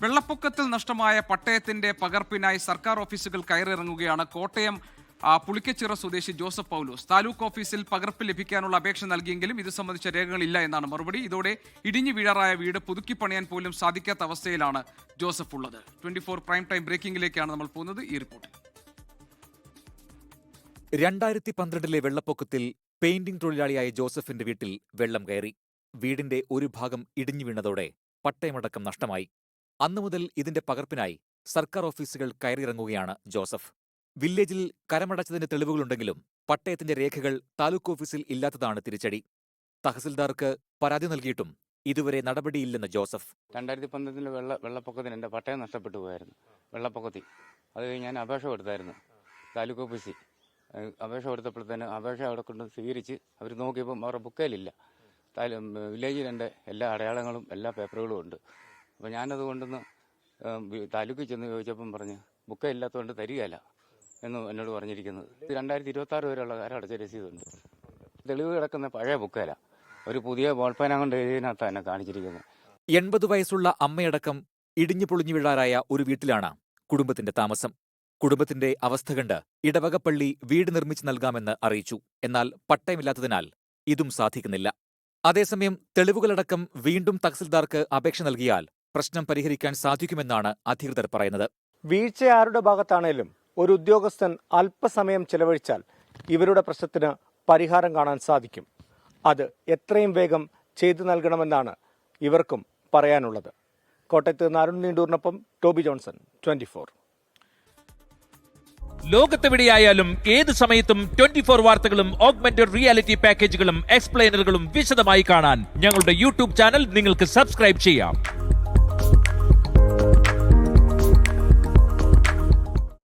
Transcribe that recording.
വെള്ളപ്പൊക്കത്തിൽ നഷ്ടമായ പട്ടയത്തിന്റെ പകർപ്പിനായി സർക്കാർ ഓഫീസുകൾ കയറിയിറങ്ങുകയാണ്. കോട്ടയം പുളിക്കച്ചിറ സ്വദേശി ജോസഫ് പൗലോസ് താലൂക്ക് ഓഫീസിൽ പകർപ്പ് ലഭിക്കാനുള്ള അപേക്ഷ നൽകിയെങ്കിലും ഇത് സംബന്ധിച്ച രേഖകളില്ല എന്നാണ് മറുപടി. ഇതോടെ ഇടിഞ്ഞു വീഴാറായ വീട് പുതുക്കി പണിയാൻ പോലും സാധിക്കാത്ത അവസ്ഥയിലാണ് ജോസഫ് ഉള്ളത്. 24 പ്രൈം ടൈം ബ്രേക്കിംഗിലേക്കാണ് നമ്മൾ പോകുന്നത്. ഈ റിപ്പോർട്ട് 2012 വെള്ളപ്പൊക്കത്തിൽ പെയിന്റിംഗ് തൊഴിലാളിയായ ജോസഫിന്റെ വീട്ടിൽ വെള്ളം കയറി. വീടിന്റെ ഒരു ഭാഗം ഇടിഞ്ഞു വീണതോടെ പട്ടയമടക്കം നഷ്ടമായി. അന്നുമുതൽ ഇതിന്റെ പകർപ്പിനായി സർക്കാർ ഓഫീസുകൾ കയറിയിറങ്ങുകയാണ് ജോസഫ്. വില്ലേജിൽ കരമടച്ചതിന്റെ തെളിവുകളുണ്ടെങ്കിലും പട്ടയത്തിന്റെ രേഖകൾ താലൂക്ക് ഓഫീസിൽ ഇല്ലാത്തതാണ് തിരിച്ചടി. തഹസിൽദാർക്ക് പരാതി നൽകിയിട്ടും ഇതുവരെ നടപടിയില്ലെന്ന് ജോസഫ്. 2012 വെള്ളപ്പൊക്കത്തിന് എൻ്റെ പട്ടയം നഷ്ടപ്പെട്ടു പോയായിരുന്നു. വെള്ളപ്പൊക്കത്തിൽ അത് കഴിഞ്ഞ് ഞാൻ അപേക്ഷ കൊടുത്തായിരുന്നു താലൂക്ക് ഓഫീസിൽ. അപേക്ഷ കൊടുത്തപ്പോഴത്തേന് അപേക്ഷ അവിടെ കൊണ്ട് സ്വീകരിച്ച് അവർ നോക്കിയപ്പം അവരുടെ ബുക്കയിലില്ല. വില്ലേജിൽ എൻ്റെ എല്ലാ അടയാളങ്ങളും എല്ലാ പേപ്പറുകളും ഉണ്ട്. അപ്പോൾ ഞാനത് കൊണ്ടുവന്ന് താലൂക്കിൽ ചെന്ന് ചോദിച്ചപ്പം പറഞ്ഞ് ബുക്കയില്ലാത്തതുകൊണ്ട് തരികയില്ല എന്ന് എന്നോട് പറഞ്ഞിരിക്കുന്നത്. 2026 വരെയുള്ള കാര്യം അടച്ച രസീതുണ്ട്. തെളിവ് കിടക്കുന്ന പഴയ ബുക്കയില, ഒരു പുതിയ ബോൾപ്പേന കൊണ്ട് എഴുതിയതിനകത്താണ് എന്നെ കാണിച്ചിരിക്കുന്നത്. 80 വയസ്സുള്ള അമ്മയടക്കം ഇടിഞ്ഞു പൊളിഞ്ഞു വീഴാറായ ഒരു വീട്ടിലാണ് കുടുംബത്തിന്റെ താമസം. കുടുംബത്തിന്റെ അവസ്ഥ കണ്ട് ഇടവകപ്പള്ളി വീട് നിർമ്മിച്ചു നൽകാമെന്ന് അറിയിച്ചു. എന്നാൽ പട്ടയമില്ലാത്തതിനാൽ ഇതും സാധിക്കുന്നില്ല. അതേസമയം തെളിവുകളടക്കം വീണ്ടും തഹസിൽദാർക്ക് അപേക്ഷ നൽകിയാൽ പ്രശ്നം പരിഹരിക്കാൻ സാധിക്കുമെന്നാണ് അധികൃതർ പറയുന്നത്. വീഴ്ച ആരുടെ ഭാഗത്താണേലും ഒരു ഉദ്യോഗസ്ഥൻ അല്പസമയം ചെലവഴിച്ചാൽ ഇവരുടെ പ്രശ്നത്തിന് പരിഹാരം കാണാൻ സാധിക്കും. അത് എത്രയും വേഗം ചെയ്തു നൽകണമെന്നാണ് ഇവർക്കും പറയാനുള്ളത്. കോട്ടയത്ത് നിന്ന് അരുൺ നീണ്ടൂരിനൊപ്പം ടോബി ജോൺസൺ, 24. ലോകത്തെവിടെയായാലും ഏത് സമയത്തും 24 വാർത്തകളും ഓഗ്മെന്റഡ് റിയാലിറ്റി പാക്കേജുകളും എക്സ്പ്ലെയിനറുകളും വിശദമായി കാണാൻ ഞങ്ങളുടെ യൂട്യൂബ് ചാനൽ നിങ്ങൾക്ക് സബ്സ്ക്രൈബ് ചെയ്യാം.